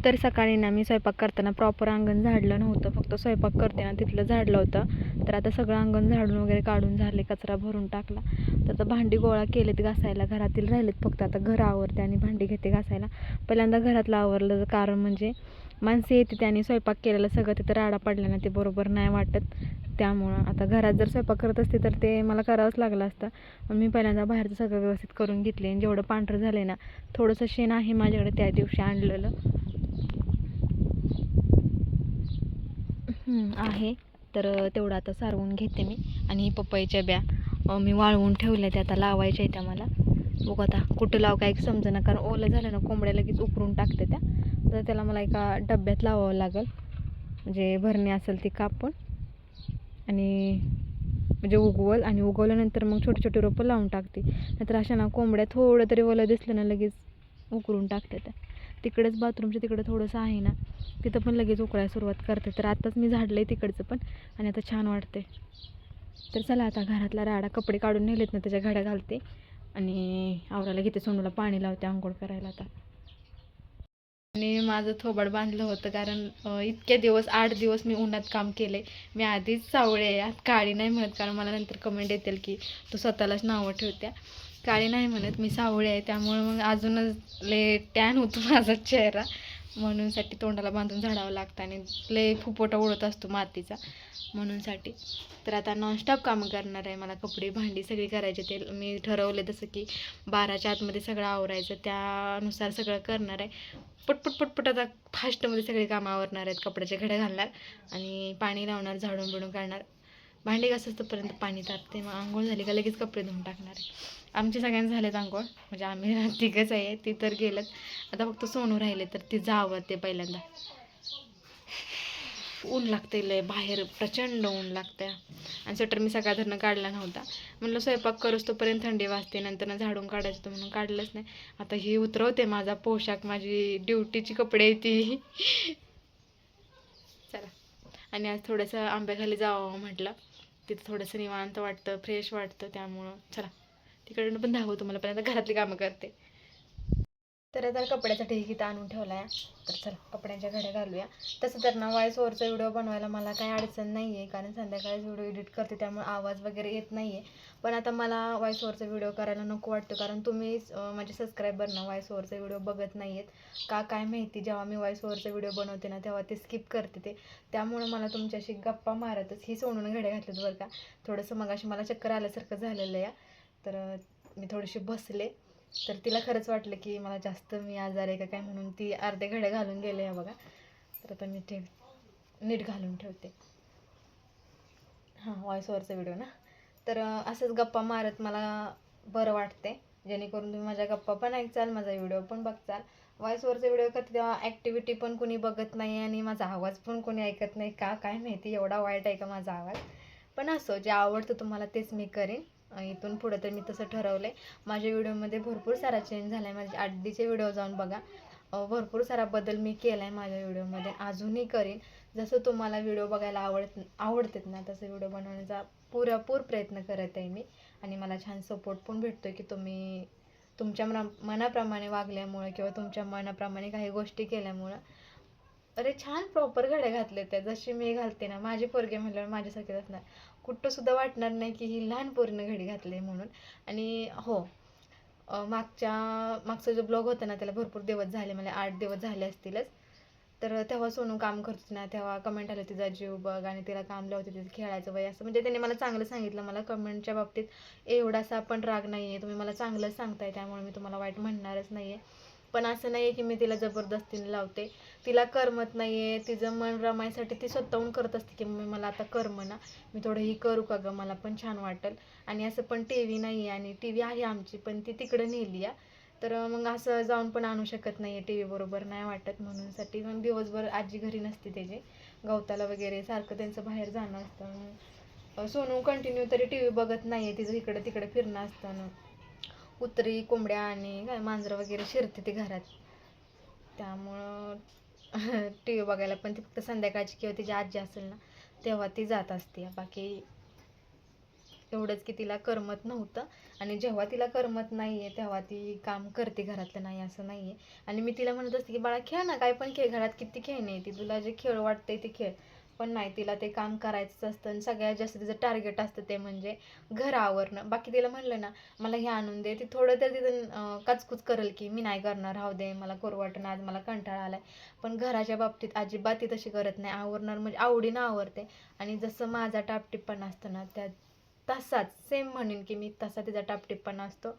तर सकाळी ना मी स्वयंपाक करताना प्रॉपर अंगण झाडलं नव्हतं, फक्त स्वयंपाक करते ना तिथलं झाडलं होतं. तर आता सगळं अंगण झाडून वगैरे काढून झाले, कचरा भरून टाकला. तर आता भांडी गोळा केलेत घासायला, घरातील राहिलेत फक्त. आता घर आवरते आणि भांडी घेते घासायला. पहिल्यांदा घरातलं आवरलं, कारण म्हणजे माणसे येते त्याने स्वयंपाक केलेलं सगळं तिथं राडा पडला ना, ते बरोबर नाही वाटत. त्यामुळं आता घरात जर स्वयंपाक करत असते तर ते मला करावंच लागलं असतं. पण मी पहिल्यांदा बाहेरचं सगळं व्यवस्थित करून घेतले. आणि जेवढं पांढरं झालं ना, थोडंसं शेण आहे माझ्याकडे त्या दिवशी आणलेलं आहे, तर तेवढं आता सारवून घेते मी. आणि पपईच्या ब्या मी वाळवून ठेवल्या, त्या आता लावायच्या आहेत त्या मला. बघू आता कुठं लाव काय समजेना, कारण ओलं झालं ना कोंबड्या लगेच उकरून टाकते त्या. तर त्याला मला एका डब्यात लावावं लागेल, म्हणजे भरणी असेल ती कापून. आणि म्हणजे उगवल, आणि उगवल्यानंतर मग छोटी छोटी रोपं लावून टाकते. नाहीतर अशा ना कोंबड्या थोडं तरी ओलं दिसलं ना लगेच उकरून टाकते त्या. तिकडेच बाथरूमच्या तिकडं थोडंसं आहे ना, तिथं पण लगेच उकळायला सुरुवात करते. तर आताच मी झाडलं आहे तिकडचं पण, आणि आता छान वाटते. तर चला आता घरातला राडा, कपडे काढून नेलेत ना त्याच्या घड्या घालते आणि आवरायला घेते. सोनूला पाणी लावते आंघोळ करायला आता. आणि माझं थोबाड बांधलं होतं, कारण इतके दिवस 8 दिवस मी उन्हात काम केले. मी आधीच सावळे आहे, यात काळी नाही म्हणत, कारण मला नंतर कमेंट येतील की तू स्वतःलाच नावं ठेवत्या. काळी नाही म्हणत, मी सावळे आहे. त्यामुळे मग अजूनच लय टॅन होतो माझा चेहरा, म्हणूनसाठी तोंडाला बांधून झाडावं लागतं. आणि लय फुफोटा उडत असतो मातीचा, म्हणूनसाठी. तर आता नॉनस्टॉप कामं करणार आहे. मला कपडे भांडी सगळी करायचे. ते मी ठरवले जसं की 12च्या आतमध्ये सगळं आवरायचं, त्यानुसार सगळं करणार आहे. पटपट पटपट आता फास्टमध्ये सगळी कामं आवरणार आहेत. कपड्याचे घड्या घालणार आणि पाणी लावणार, झाडून बिडून काढणार. भांडी घासतोपर्यंत पाणी तापते, मग आंघोळ झाली का लगेच कपडे धुवून टाकणार आहे. आमचे सगळ्यांचे झालेत आंघोळ, म्हणजे आम्ही तिघंच आहे. ती तर गेलंच, आता फक्त सोनू राहिले. तर ती आवरते पहिल्यांदा. ऊन लागते लय बाहेर, प्रचंड ऊन लागते. आणि स्वेटर मी सकाळ धरणं काढला नव्हता, म्हणलं स्वयंपाक करूच तोपर्यंत थंडी वाजते, नंतर झाडून काढायचं होतं म्हणून काढलंच नाही. आता ही उतरवते माझा पोशाख, माझी ड्युटीची कपडे आहे ती. चला. आणि आज थोडंसं आंब्याखाली जावं म्हटलं, तिथं थोडंसं निवांत वाटतं, फ्रेश वाटतं. त्यामुळं चला तिकडनं पण धावू. तुम्हाला पहिल्यांदा घरातली कामं करते. तर आता कपड्याचा ढीग इथं आणून ठेवला आहे. तर चला कपड्यांच्या घड्या घालूया. तसं तर ना व्हॉइस ओव्हरचा व्हिडिओ बनवायला मला काही अडचण नाही आहे, कारण संध्याकाळीच व्हिडिओ एडिट करते, त्यामुळे आवाज वगैरे येत नाही आहे. पण आता मला व्हॉइस ओव्हरचा व्हिडिओ करायला नको वाटतं, कारण तुम्हीच माझे सबस्क्रायबरना व्हॉइस ओव्हरचा व्हिडिओ बघत नाही आहेत का काय माहिती. जेव्हा मी व्हॉइस ओव्हरचा व्हिडिओ बनवते ना, तेव्हा ते स्किप करते ते. त्यामुळं मला तुमच्याशी गप्पा मारतच ही सोडून घड्या घातल्यात बरं का. थोडंसं मगाशी मला चक्कर आल्यासारखं झालेलं आहे. तर मी थोडीशी बसले, तर तिला खरंच वाटलं की मला जास्त मी आजार आहे का काय, म्हणून ती अर्धे घड्या घालून गेले आहे बघा. तर आता मी नीट घालून ठेवते. हां, व्हॉइस ओव्हरचा व्हिडिओ ना. तर असंच गप्पा मारत मला बरं वाटते, जेणेकरून तुम्ही माझ्या गप्पा पण ऐकचाल, माझा व्हिडिओ पण बघचाल. व्हॉइस ओव्हरचा व्हिडिओ करते तेव्हा ॲक्टिव्हिटी पण कोणी बघत नाही, आणि माझा आवाज पण कोणी ऐकत नाही का काय माहिती, एवढा वाईट आहे का माझा आवाज. पण असं जे आवडतं तुम्हाला तेच मी करेन. इथून पुढं तर मी तसं ठरवलं आहे. माझ्या व्हिडिओमध्ये भरपूर सारा चेंज झाला आहे. माझे आधीचे व्हिडिओ जाऊन बघा, भरपूर सारा बदल मी केला आहे माझ्या व्हिडिओमध्ये, अजूनही करीन. जसं तुम्हाला व्हिडिओ बघायला आवडतात ना, तसं व्हिडिओ बनवण्याचा पुरेपूर प्रयत्न करत आहे मी. आणि मला छान सपोर्ट पण भेटतो आहे की तुम्ही तुमच्या मनाप्रमाणे वागल्यामुळे, किंवा तुमच्या मनाप्रमाणे काही गोष्टी केल्यामुळं. अरे छान प्रॉपर घड्या घातल्या त्या, जशी मी घालते ना. माझी पोरगी म्हटल्यावर माझ्यासारखीच असणार, कुठंसुद्धा वाटणार नाही की ही लहान पोरीनं घडी घातली म्हणून. आणि हो, मागचा जो ब्लॉग होता ना, त्याला भरपूर दिवस झाले, मला 8 दिवस झाले असतीलच. तर तेव्हा सोनू काम करत ना, तेव्हा कमेंट आली तिचा जीव बघ, आणि तिला काम लावते, तिचं खेळायचं वय असं. म्हणजे त्याने मला चांगलं सांगितलं. मला कमेंटच्या बाबतीत एवढासा पण राग नाही आहे, तुम्ही मला चांगलंच सांगताय, त्यामुळे मी तुम्हाला वाईट म्हणणारच नाही आहे. पण असं नाही आहे की मी तिला जबरदस्तीने लावते. तिला करमत नाही आहे, तिचं मन रमायसाठी ती स्वतःहून करत असते की मम्मी मला आता करमना, मी थोडं ही करू का गं, मला पण छान वाटेल. आणि असं पण टी व्ही नाही आहे, आणि टी व्ही आहे आमची पण ती तिकडं नेली आहे. तर मग असं जाऊन पण आणू शकत नाही आहे, टी व्ही बरोबर नाही वाटत, म्हणूनसाठी. मग दिवसभर आजी घरी नसते त्याची, गवताला वगैरे सारखं त्यांचं बाहेर जाणं असतं. सोनू कंटिन्यू तरी टी व्ही बघत नाही आहे, तिचं इकडं तिकडे फिरणं असतं ना. कुत्री कोंबड्या आणि काय मांजरं वगैरे शिरते ती घरात, त्यामुळं टी व्ही बघायला पण ती फक्त संध्याकाळची किंवा तिची आजी असेल ना तेव्हा ती जात असते. बाकी एवढंच की तिला करमत नव्हतं. आणि जेव्हा तिला करमत नाही आहे तेव्हा ती काम करते घरातलं, नाही असं नाही आहे. आणि मी तिला म्हणत असते की बाळा खेळ ना, काय पण खेळ, घरात किती खेळणे आहे, ती तुला जे खेळ वाटते ते खेळ. पण नाही, तिला ते काम करायचंच असतं. आणि सगळ्यात जास्त तिचं टार्गेट असतं ते म्हणजे घर आवरणं. बाकी तिला म्हणलं ना मला हे आणून दे, ती थोडं तर तिथं काचकूच करेल की मी नाही करणार, राहू दे, मला करू वाटणं, आज मला कंटाळा आलाय. पण घराच्या बाबतीत अजिबात ती तशी करत नाही. आवरणार म्हणजे आवडीनं आवरते. आणि जसं माझा टापटीपणा असतो ना त्या तसाच सेम म्हणेन की मी तसा तिचा टापटीपणा असतो.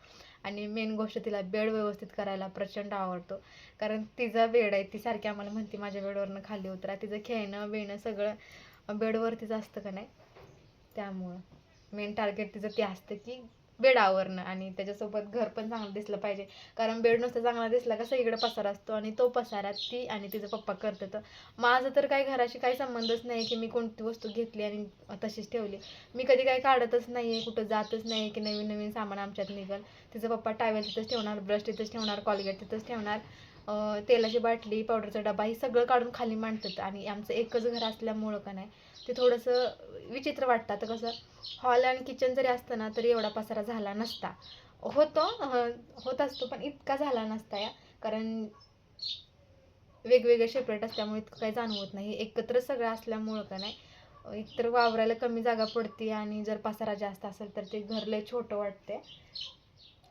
आणि मेन गोष्ट, तिला बेड व्यवस्थित करायला प्रचंड आवडतो. कारण तिचा बेड आहे, ती सारखी आम्हाला म्हणते माझ्या बेडवरनं खाली उतरा. तिचं खेळणं बेणं सगळं बेडवरतीच असतं का नाही. त्यामुळं मेन टार्गेट तिचं ते असतं की बेड आवरणं. आणि त्याच्यासोबत घर पण चांगलं दिसलं पाहिजे. कारण बेड नुसतं चांगला दिसला का सगळीकडे पसारा असतो, आणि तो पसारा ती आणि तिचा पप्पा करतात. तर माझं तर काही घराशी काही संबंधच नाही की मी कोणती वस्तू घेतली आणि तशीच ठेवली. मी कधी काही काढतच नाही आहे, कुठं जातच नाही की नवीन नवीन सामान आमच्यात निघल. तिचा पप्पा टावेल तिथंच ठेवणार, ब्रश तिथंच ठेवणार, कॉलगेट तिथंच ठेवणार, तेलाची बाटली, पावडरचा डबा, ही सगळं काढून खाली मांडतात. आणि आमचं एकच घर असल्यामुळं का नाही ते थोडंसं विचित्र वाटतं. तर कसं हॉल आणि किचन जरी असतं ना तरी एवढा पसारा झाला नसता. होत असतो पण इतका झाला नसता या. कारण वेगवेगळे सेपरेट असल्यामुळे इतकं काही जाणवत नाही. एकत्र सगळं असल्यामुळं का नाही एकतर वावरायला कमी जागा पडते, आणि जर पसारा जास्त असेल तर ते घर लय छोटं वाटते.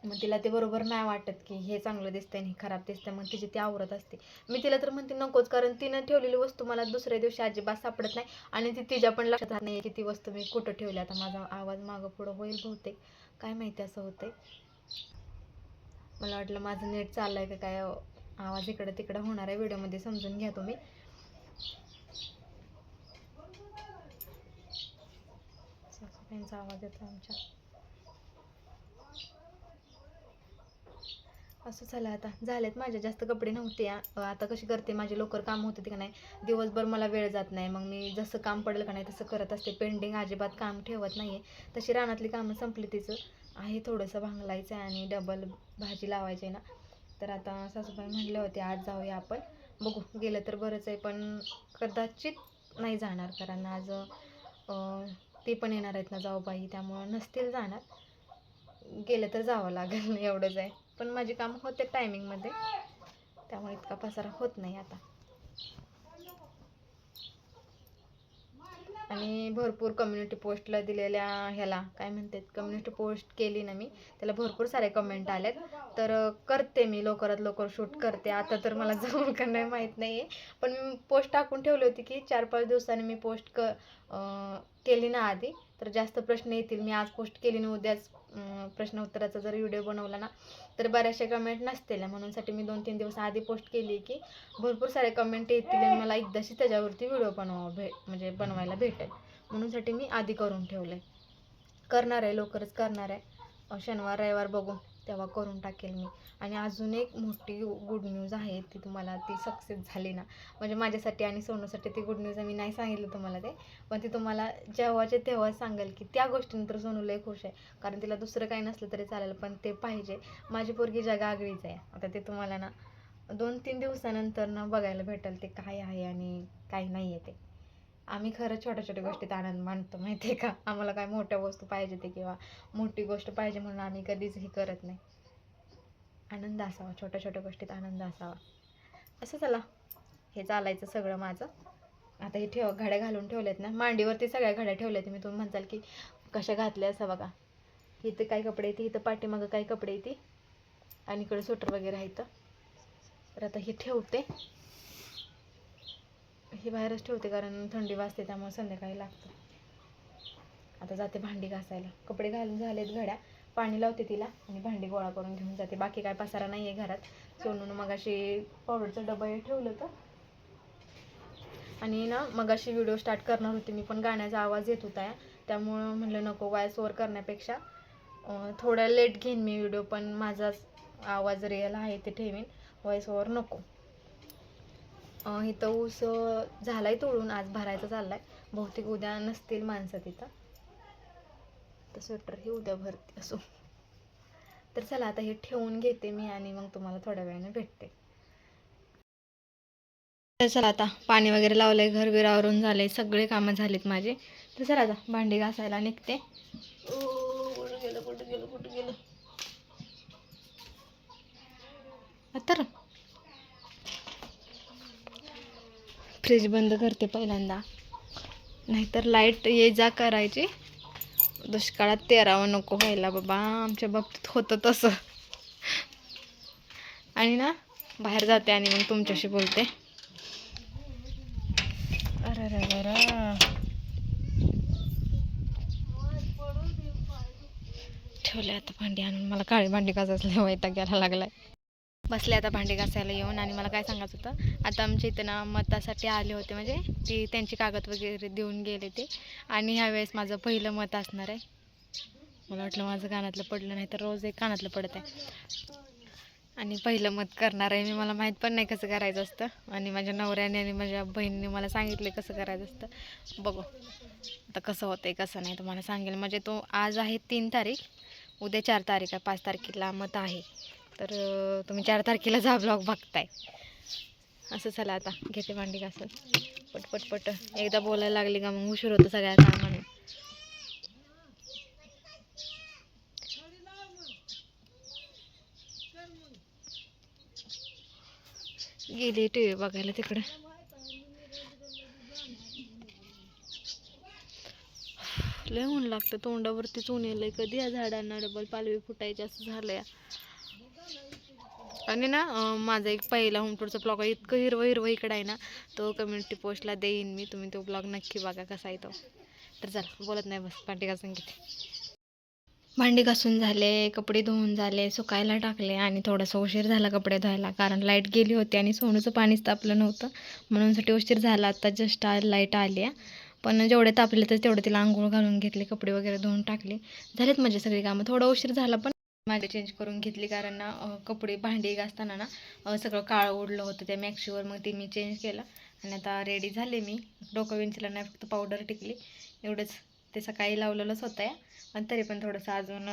मग तिला ते बरोबर नाही वाटत की हे चांगलं दिसतंय आणि हे खराब दिसतंय. मग तिची ती आवरत असते. मी तिला तर म्हणते नकोच, कारण तिनं ठेवलेली वस्तू मला दुसऱ्या दिवशी अजिबात सापडत नाही. आणि ती तिच्या पण लक्षात राहत नाही की ती वस्तू मी कुठं ठेवली. आता माझा आवाज मागं पुढं होईल बहुतेक, काय माहिती असं होतंय. मला वाटलं माझं नेट चाललंय का काय, आवाज इकडं तिकडं होणार आहे व्हिडिओमध्ये, समजून घ्या तुम्ही. सासूबाईंचा आवाज येतो आमच्या. असं झालं. आता झालेत माझे जास्त कपडे नव्हते. आता कशी करते, माझे लवकर काम होते का नाही, दिवसभर मला वेळ जात नाही. मग मी जसं काम पडेल का नाही तसं करत असते. पेंडिंग अजिबात काम ठेवत नाही आहे. तशी रानातली कामं संपली, तिचं आहे थोडंसं भांगलायचं आहे आणि डबल भाजी लावायची आहे ना. तर आता सासूबाई म्हणले होते आज जाऊया आपण, बघू गेलं तर बरंच आहे. पण कदाचित नाही जाणार, कारण आज ती पण येणार आहेत ना जाऊबाई, त्यामुळं नसतील जाणार. गेलं तर जावं लागेल एवढंच आहे. पण माझी काम होते टायमिंगमध्ये, त्यामुळे इतका पसारा होत नाही आता. आणि भरपूर कम्युनिटी पोस्टला दिलेल्या ह्याला काय म्हणतात, कम्युनिटी पोस्ट केली ना मी, त्याला भरपूर सारे कमेंट आलेत. तर करते मी लवकरात लवकर शूट करते. आता तर मला जमल का नाही माहीत नाही आहे. पण मी पोस्ट टाकून ठेवली होती की 4-5 दिवसांनी मी पोस्ट केली ना आधी तर जास्त प्रश्न येतील. मी आज पोस्ट केली ना उद्याच प्रश्न उत्तराचा जर व्हिडिओ बनवला ना तर बऱ्याचशा कमेंट नसतील. म्हणूनसाठी मी 2-3 दिवस आधी पोस्ट केली की भरपूर सारे कमेंट येतील आणि मला एकदाशी त्याच्यावरती व्हिडिओ म्हणजे बनवायला भेटेल. म्हणूनसाठी मी आधी करून ठेवलं आहे. करणार आहे, लवकरच करणार आहे. शनिवार रविवार बघून तेव्हा करून टाकेल मी. आणि अजून एक मोठी गुड न्यूज आहे, ती तुम्हाला ती सक्सेस झाली ना, म्हणजे माझ्यासाठी आणि सोनूसाठी ती गुड न्यूज आहे. मी नाही सांगितलं तुम्हाला ते, पण ती तुम्हाला जेव्हाचे तेव्हा सांगेल की त्या गोष्टीनंतर सोनू लय खुश आहे. कारण तिला दुसरं काही नसलं तरी चालेल, पण ते पाहिजे. माझी पोरगी जगा आगळीच आहे. आता ते तुम्हाला ना 2-3 दिवसानंतर ना बघायला भेटेल ते काय आहे आणि काय नाही आहे ते. आम्ही खरं छोट्या छोट्या गोष्टीत आनंद मानतो माहिती आहे का. आम्हाला काय मोठ्या वस्तू पाहिजे ते किंवा मोठी गोष्ट पाहिजे म्हणून आम्ही कधीच हे करत नाही. आनंद असावा, छोट्या छोट्या गोष्टीत आनंद असावा. असं चला, हे चालायचं सगळं माझं. आता हे घड्या घालून ठेवल्यात ना मांडीवरती, सगळ्या घड्या ठेवल्यात मी. तुम्ही म्हणताल की कशा घातल्या असं बघा. इथं काही कपडे येते, इथं पाठीमागं काही कपडे येते, आणि इकडे स्वेटर वगैरे आहे इथं. तर आता हे ठेवते, हे बाहेरच ठेवते कारण थंडी वाजते, त्यामुळे संध्याकाळी लागतं. आता जाते भांडी घासायला. कपडे घालून झालेत घड्या, पाणी लावते तिला आणि भांडी गोळा करून घेऊन जाते. बाकी काय पसारा नाही आहे घरात. सोनून मगाशी पावडरचं डबा हे ठेवलं होतं. आणि ना मगाशी व्हिडिओ स्टार्ट करणार होते मी, पण गाण्याचा आवाज येत होता त्यामुळं म्हणलं नको, वॉइस ओव्हर करण्यापेक्षा थोडा लेट घेईन मी व्हिडिओ, पण माझा आवाज रिअल आहे ते ठेवीन, वॉइस ओव्हर नको. इथं ऊस झालाय तोडून, आज भरायचा चाललाय. बहुतेक उद्या नसतील माणसं तिथं, तर स्वेटर ही उद्या भरते असो. तर चला आता हे ठेवून घेते मी आणि मग तुम्हाला थोड्या वेळाने भेटते. तर चला, आता पाणी वगैरे लावलंय, घर बिर आवरून झालंय, सगळे कामं झालीत माझे. तर चला आता भांडी घासायला निघते. कुठं गेलं तर फ्रीज बंद करते पहिल्यांदा, नाहीतर लाईट ये जा करायची. दुष्काळात तेरावं नको व्हायला बाबा, आमच्या बाबतीत होतं तसं. आणि ना बाहेर जाते आणि मग तुमच्याशी बोलते. अरे ठेवले आता भांडी आणून. मला काळी भांडी घासायला वैताग यायला लागलाय. बसले आता भांडी घासायला येऊन. आणि मला काय सांगायचं होतं, आता आमच्या इथं ना मतासाठी आले होते, म्हणजे ती त्यांची कागद वगैरे देऊन गेले ते. आणि ह्यावेळेस माझं पहिलं मत असणार आहे. मला वाटलं माझं कानातलं पडलं, नाही तर रोज एक कानातलं पडत आहे. आणि पहिलं मत करणार आहे मी. मला माहीत पण नाही कसं करायचं असतं, आणि माझ्या नवऱ्याने आणि माझ्या बहिणीने मला सांगितले कसं करायचं असतं. बघू आता कसं होतं आहे कसं नाही, तुम्हाला सांगेल. म्हणजे तो आज आहे 3 तारीख, उद्या 4 तारीख आहे, 5 तारखेला मत आहे. तर तुम्ही 4 तारखेला जा ब्लॉग बघताय. असं चला आता घेते भांडी घासत पटपट. एकदा बोलायला लागली का मग उशीर होतं सगळ्या कामाने. गेली टी व्ही बघायला तिकडे. लय ऊन लागतं, तोंडावरतीच ऊन येलंय. कधी या झाडांना डबल पालवी फुटायचे असं झालंय. आणि ना माझा एक पहिला होम टूरचा ब्लॉग आहे, इतकं हिरवं इकडं आहे ना, तो कम्युनिटी पोस्टला देईन मी. तुम्ही तो ब्लॉग नक्की बघा कसा आहे तो. तर चला बोलत नाही, बस भांडी घासून घेते. भांडी घासून झाले, कपडे धुवून झाले, सुकायला टाकले. आणि थोडासा उशीर झाला कपडे धुवायला, कारण लाईट गेली होती आणि सोनूचं पाणीच तापलं नव्हतं, म्हणूनसाठी उशीर झाला. आता जस्ट लाईट आली आहे, पण जेवढे तापले तर तेवढे तिला आंघोळ घालून घेतले, कपडे वगैरे धुवून टाकले. झालेत म्हणजे सगळी कामं. थोडा उशीर झाला, पण माझे चेंज करून घेतली, कारण ना कपडे भांडी घासताना ना सगळं काळं उडलं होतं त्या मॅक्शीवर. मग ती मी चेंज केलं आणि आता रेडी झाले मी. डोकं विंचलं नाही, फक्त पावडर टिकली एवढंच. ते सकाळी लावलेलंच होतं या, पण तरी पण थोडंसं अजून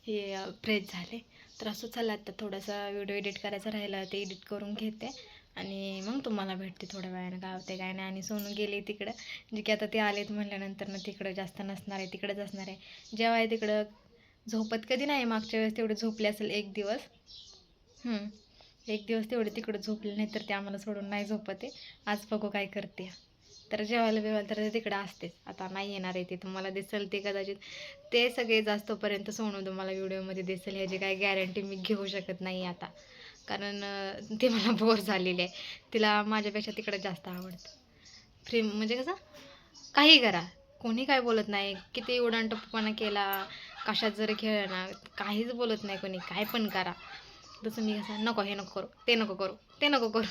हे फ्रेश झाले. तर असं चला आता थोडासा व्हिडिओ एडिट करायचा राहिला, ते एडिट करून घेते आणि मग तुम्हाला भेटते थोड्या वेळानं काय होते काय नाही. आणि सोनू गेले तिकडं, जे की आता ते आलेत म्हटल्यानंतर ना तिकडं जास्त नसणार आहे, तिकडंच असणार आहे. जेव्हा आहे तिकडं झोपत कधी नाही. मागच्या वेळेस तेवढे झोपले असेल एक दिवस. एक दिवस तेवढे तिकडं झोपले, नाही तर ते आम्हाला सोडून नाही झोपत आहे. आज बघू काय करते. तर जेवायला बिवायला तर ते तिकडं असतेच. आता नाही येणार आहे ते, तुम्हाला दिसेल ते कदाचित. ते सगळे जास्तोपर्यंत सोनू तुम्हाला व्हिडिओमध्ये दिसेल, ह्याची काही गॅरंटी मी घेऊ शकत नाही आता, कारण ते मला बोर झालेले आहे. तिला माझ्यापेक्षा तिकडं जास्त आवडतं. फ्री म्हणजे कसं काही करा, कोणी काय बोलत नाही. किती उडाणटप्पूपणा केला, कशात जरी खेळ ना, काहीच बोलत नाही कोणी. काय पण करा. तसं मी कसं नको, हे नको करू, ते नको करू, ते नको करू,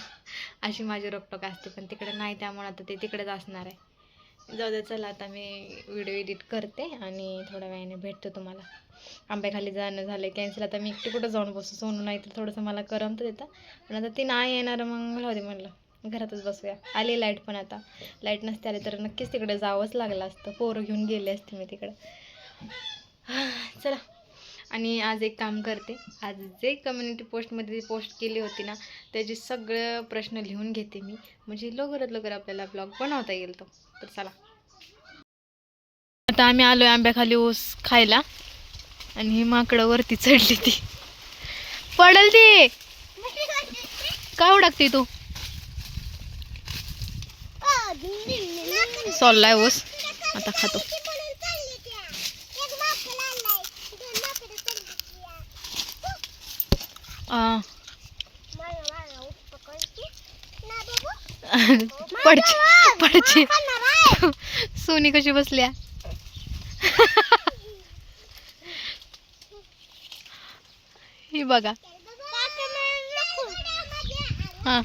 अशी माझी रोकटोक असते. पण तिकडे नाही, त्यामुळे आता ते तिकडेच असणार आहे. जाऊ दे, चला आता मी व्हिडिओ एडिट करते आणि थोड्या वेळाने भेटतो तुम्हाला. आंब्याखाली जाणं झालं कॅन्सल. आता मी एकटी कुठं जाऊन बसू, सोनू नाही तर थोडंसं मला करमतं देतं. पण आता ती नाही येणार, मग राहू दे म्हणलं घरातच बसूया. आली लाईट, पण आता लाईट नसते आली तर नक्कीच तिकडे जावंच लागलं असतं. पोरं घेऊन गेले असते मी तिकडं. चला. आणि आज एक काम करते, आज जे कम्युनिटी पोस्टमध्ये पोस्ट केली होती ना, त्याचे सगळं प्रश्न लिहून घेते मी, म्हणजे लवकरात लवकर आपल्याला ब्लॉग बनवता येईल तो. तर चला, आता आम्ही आलोय आंब्याखाली ऊस खायला. आणि ही माकडं वरती चढली, ती पडल ती. काय उडकते तू? सोललाय ऊस, आता खातो. पडची सोनी कशी बसल्या. ही बघा. हां,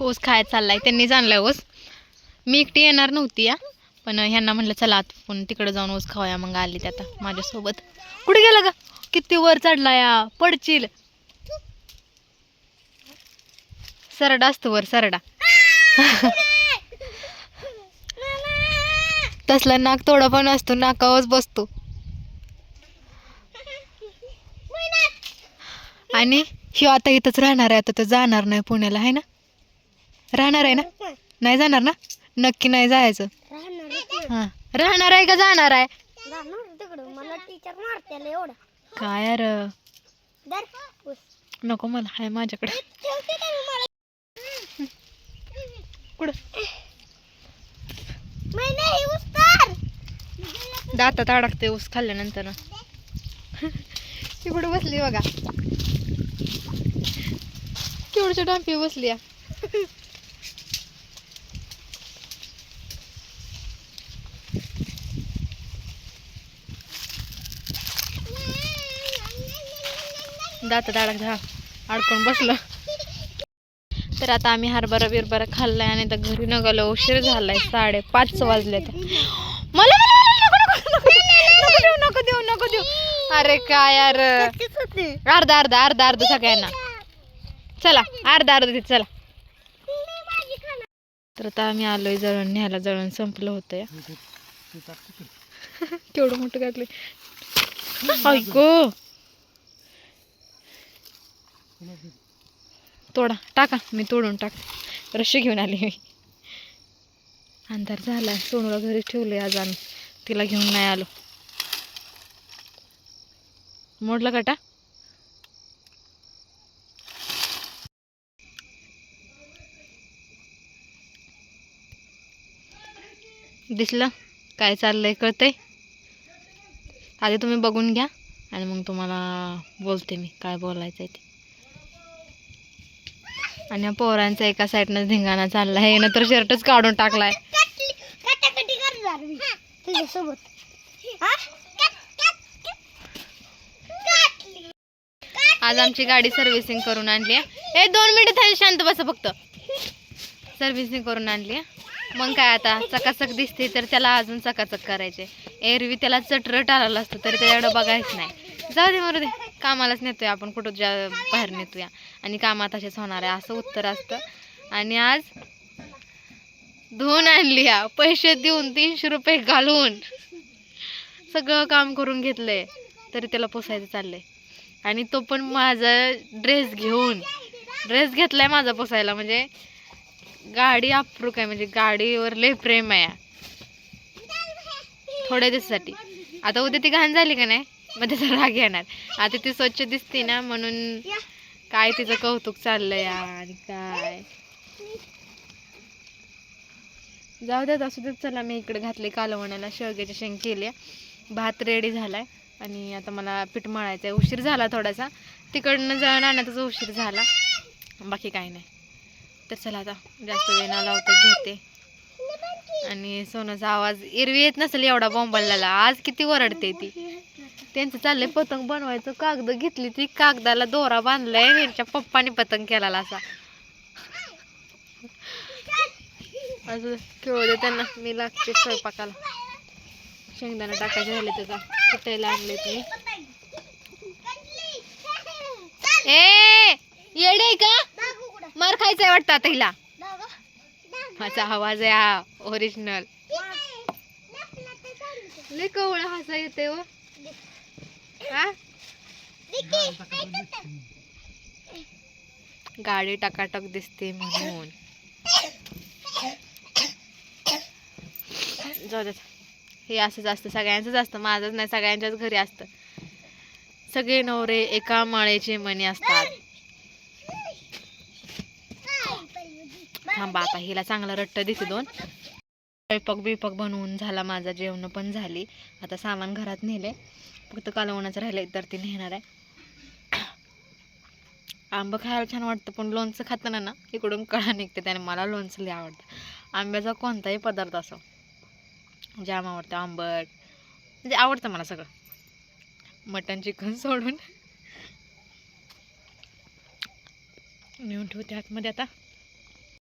ऊस खायला चाललाय, त्यांनीच आणलाय ऊस. मी एकटी येणार नव्हती या, पण ह्यांना म्हणलं चला आपण तिकडे जाऊन ऊस खाऊया. मग आली ते आता माझ्यासोबत. कुठे गेला का? किती वर चढला या, पडशील. सरडा असतो वर, सरडा. तसला नाक तोडा पण असतो, नाकावच बसतो. आणि हि आता इथंच राहणार आहे, आता तर जाणार नाही पुण्याला, आहे ना? राहणार आहे ना? नाही जाणार ना? नक्की नाही जायचं. हा राहणार आहे का जाणार आहे तिकडं मला टीचर मारते एवढं काय यार नको मला हाय माझ्याकडे कुठं दातात अडकते ऊस खाल्ल्यानंतर ती कुठं बसली बघा केवढच्या डांपी बसली या दातात अडकून बसलं तर आता आम्ही हरभरा बिरभरा खाल्लाय आणि आता घरी निघालो उशीर झालाय 5:30 वाजले मला नको देऊ अरे काय यार अर्धा सगळ्यांना चला अर्धा चला तर आता आम्ही आलोय जळण न्यायला जळण संपलं होतं या केवढं मोठं काढले ऐको तोडा टाका मी तोडून टाक रशी घेऊन आली मी अंधार झाला सोनूला घरी ठेवले आज आम्ही तिला घेऊन नाही आलो मोडला काटा दिसलं काय चाललंय कळतंय आधी तुम्ही बघून घ्या आणि मग तुम्हाला बोलते मी काय बोलायचंय ते आणि पोरांचा एका साईडनं धिंगाणा चाललाय ना तर शर्टच काढून टाकलाय आज आमची गाडी सर्व्हिसिंग करून आणली आहे 2 मिनिटं शांत बसा फक्त सर्व्हिसिंग करून आणली मग काय आता चकाचक दिसते तर त्याला अजून चकाचक करायचे एरवी त्याला चटरट आलेला असतं तरी त्याच्याकडं बघायचं नाही जाऊ दे मरू दे कामालाच नेतोय आपण कुठं बाहेर नेतोया आणि कामात असेच होणार आहे असं उत्तर असतं आणि आज धुवून आणली पैसे देऊन 300 रुपये घालून सगळं काम करून घेतलंय तरी त्याला पोसायचं चाललंय आणि तो पण माझा ड्रेस घेतलाय माझा पोसायला म्हणजे गाडी अप्रूक आहे म्हणजे गाडीवर लय प्रेम आहे थोड्या दिवसासाठी आता उद्या ती घाण झाली का नाही मग त्याचा राग येणार आता ती स्वच्छ दिसते ना म्हणून काय तिचं कौतुक चाललंय आणि काय जाऊ द्यात असू देत चला मी इकडे घातले कालवणाला शेवग्याची शेंग केली भात रेडी झालाय आणि आता मला पीठ मळायचं आहे उशीर झाला थोडासा तिकडनं जळण आणण्याचा उशीर झाला बाकी काही नाही तर चला आता जास्त वेळ न लावता घेते आणि सोनाचा आवाज एरवी येत नसेल एवढा बॉम्बलला आज किती ओरडते ती त्यांचं चाललंय पतंग बनवायचं कागद घेतली ती कागदाला दोरा बांधलाय त्यांच्या पप्पाने पतंग केला असा असं खेळू दे त्यांना मी लागते स्वयंपाकाला शेंगदाणा टाकायचे झाले त्याचा कुटायला आणले तुम्ही ए येडे का मार खायचंय वाटतं आता हिला माझा आवाज आहे हा ओरिजिनल लय कवळा हसा येते हो गाडी टकाटक दिसते म्हणून जाऊ देत हे असंच असतं सगळ्यांचंच असतं माझंच नाही सगळ्यांच्याच घरी असतं सगळे नवरे एका माळेचे मणी असतात थांबा आता हिला चांगला रट्ट दिसे 2 स्वयंपाक बनवून झाला माझा जेवण पण झाली आता सामान घरात नेले फक्त कालवणाचं राहिलंय तर ती नेणार आहे आंबा खायला छान वाटतं पण लोणचं खाताना ना इकडून कळा निघते त्याने मला लोणचं लय आवडतं आंब्याचा कोणताही पदार्थ असो जाम आवडतं आंबट म्हणजे आवडतं मला सगळं मटन चिकन सोडून नेऊन ठेवते आतमध्ये आता